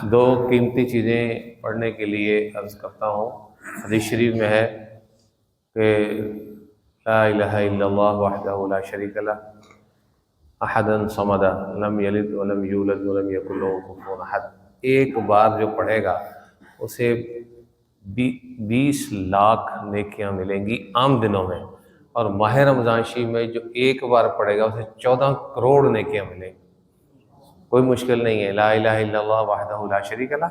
دو قیمتی چیزیں پڑھنے کے لیے عرض کرتا ہوں۔ حدیث شریف میں ہے کہ لا الہ الا اللہ وحدہ لا شریک لہ احدا صمد لم یلد ولم یولد ولم یکن لہ کفوا احد۔ ایک بار جو پڑھے گا اسے 20 لاکھ نیکیاں ملیں گی عام دنوں میں، اور ماہ رمضان شریف میں جو ایک بار پڑھے گا اسے 14 کروڑ نیکیاں ملیں گی۔ کوئی مشکل نہیں ہے، لا الہ الا اللہ وحدہ لا شریک لہ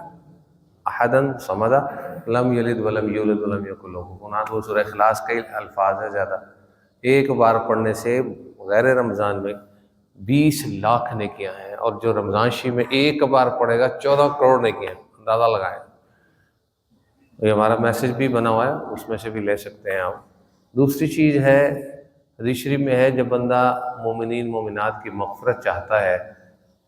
احدا صمد لم یلد ولم یولد ولم یکن لہ کفوا احد۔ وہ سورہ اخلاص کے الفاظ ہے زیادہ، ایک بار پڑھنے سے غیر رمضان میں 20 لاکھ نیکیاں ہیں، اور جو رمضان شریف میں ایک بار پڑھے گا 14 کروڑ نیکیاں، اندازہ لگائیں۔ یہ ہمارا میسج بھی بنا ہوا ہے، اس میں سے بھی لے سکتے ہیں آپ۔ دوسری چیز ہے، حدیث شریف میں ہے جب بندہ مومنین مومنات کی مغفرت چاہتا ہے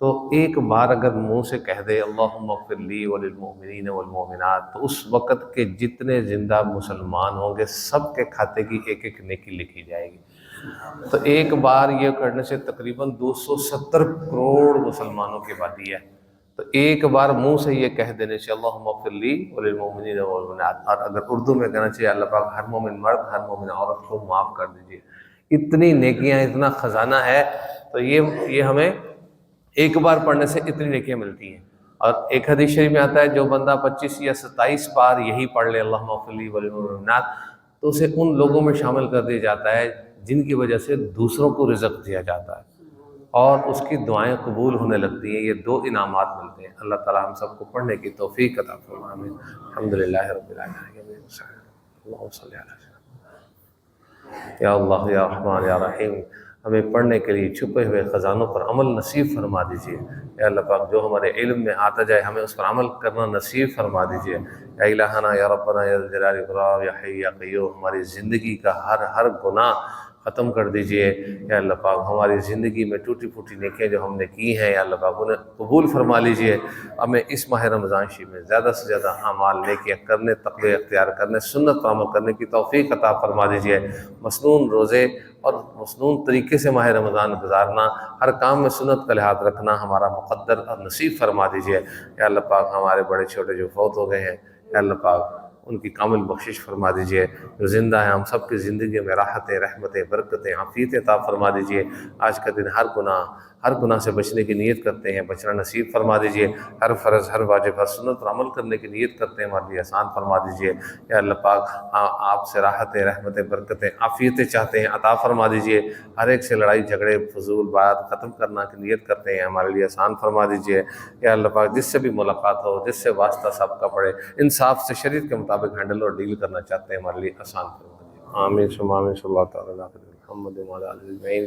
تو ایک بار اگر منہ سے کہہ دے اللہم اغفر لی وللمؤمنین والمؤمنات، تو اس وقت کے جتنے زندہ مسلمان ہوں گے سب کے کھاتے کی ایک ایک نیکی لکھی جائے گی۔ تو ایک بار یہ کرنے سے تقریباً 270 کروڑ مسلمانوں کی آبادی ہے۔ تو ایک بار منہ سے یہ کہہ دینے سے اللہم اغفر لی وللمؤمنین والمؤمنات، اور اگر اردو میں کہنا چاہیے اللہ پاک ہر مومن مرد ہر مومن عورت کو معاف کر دیجیے۔ اتنی نیکیاں، اتنا خزانہ ہے، تو یہ ہمیں ایک بار پڑھنے سے اتنی نیکیاں ملتی ہیں۔ اور ایک حدیث شریف میں آتا ہے جو بندہ 25 یا 27 بار یہی پڑھ لے اللہم اغفر لی وللمؤمنات، تو اسے ان لوگوں میں شامل کر دیا جاتا ہے جن کی وجہ سے دوسروں کو رزق دیا جاتا ہے اور اس کی دعائیں قبول ہونے لگتی ہیں۔ یہ 2 انعامات ملتے ہیں۔ اللہ تعالی ہم سب کو پڑھنے کی توفیق عطا فرمائے، آمین۔ الحمدللہ رب العالمین، اللہم صلی علی سیدنا یا اللہ یا رحمان یا رحیم۔ ہمیں پڑھنے کے لیے چھپے ہوئے خزانوں پر عمل نصیب فرما دیجیے۔ یا اللہ پاک جو ہمارے علم میں آتا جائے ہمیں اس پر عمل کرنا نصیب فرما دیجیے۔ یا الہنا یا ربنا یا ذا الجلال والاکرام یا حی یا قیوم، ہماری زندگی کا ہر گناہ ختم کر دیجئے۔ یا اللہ پاک ہماری زندگی میں ٹوٹی پھوٹی نیکیاں جو ہم نے کی ہیں یا اللہ پاک انہیں قبول فرما لیجئے۔ ہمیں اس ماہ رمضان شریف میں زیادہ سے زیادہ اعمال نیکیاں کرنے، تقوی اختیار کرنے، سنت پر عمل کرنے کی توفیق عطا فرما دیجئے۔ مسنون روزے اور مسنون طریقے سے ماہ رمضان گزارنا، ہر کام میں سنت کا لحاظ رکھنا ہمارا مقدر اور نصیب فرما دیجئے۔ یا اللہ پاک ہمارے بڑے چھوٹے جو فوت ہو گئے ہیں یا اللہ پاک ان کی کامل بخشش فرما دیجئے۔ جو زندہ ہیں ہم سب کی زندگی میں راحتیں، رحمتیں، برکتیں، عافیت عطا فرما دیجئے۔ آج کا دن ہر گناہ سے بچنے کی نیت کرتے ہیں، بچنا نصیب فرما دیجئے۔ ہر فرض، ہر واجب، ہر سنت پر عمل کرنے کی نیت کرتے ہیں، ہمارے لیے آسان فرما دیجئے۔ یا اللہ پاک آپ سے راحتیں، رحمتیں، برکتیں، عافیتیں چاہتے ہیں، عطا فرما دیجئے۔ ہر ایک سے لڑائی جھگڑے، فضول بات ختم کرنا کی نیت کرتے ہیں، ہمارے لیے آسان فرما دیجئے۔ یا اللہ پاک جس سے بھی ملاقات ہو، جس سے واسطہ سب کا پڑے، انصاف سے شریعت کے مطابق ہینڈل اور ڈیل کرنا چاہتے ہیں، ہمارے لیے آسان فرما دیجئے۔ آمین ثم آمین، صلی اللہ تعالیٰ علیہ محمد وعلی آلہ اجمعین۔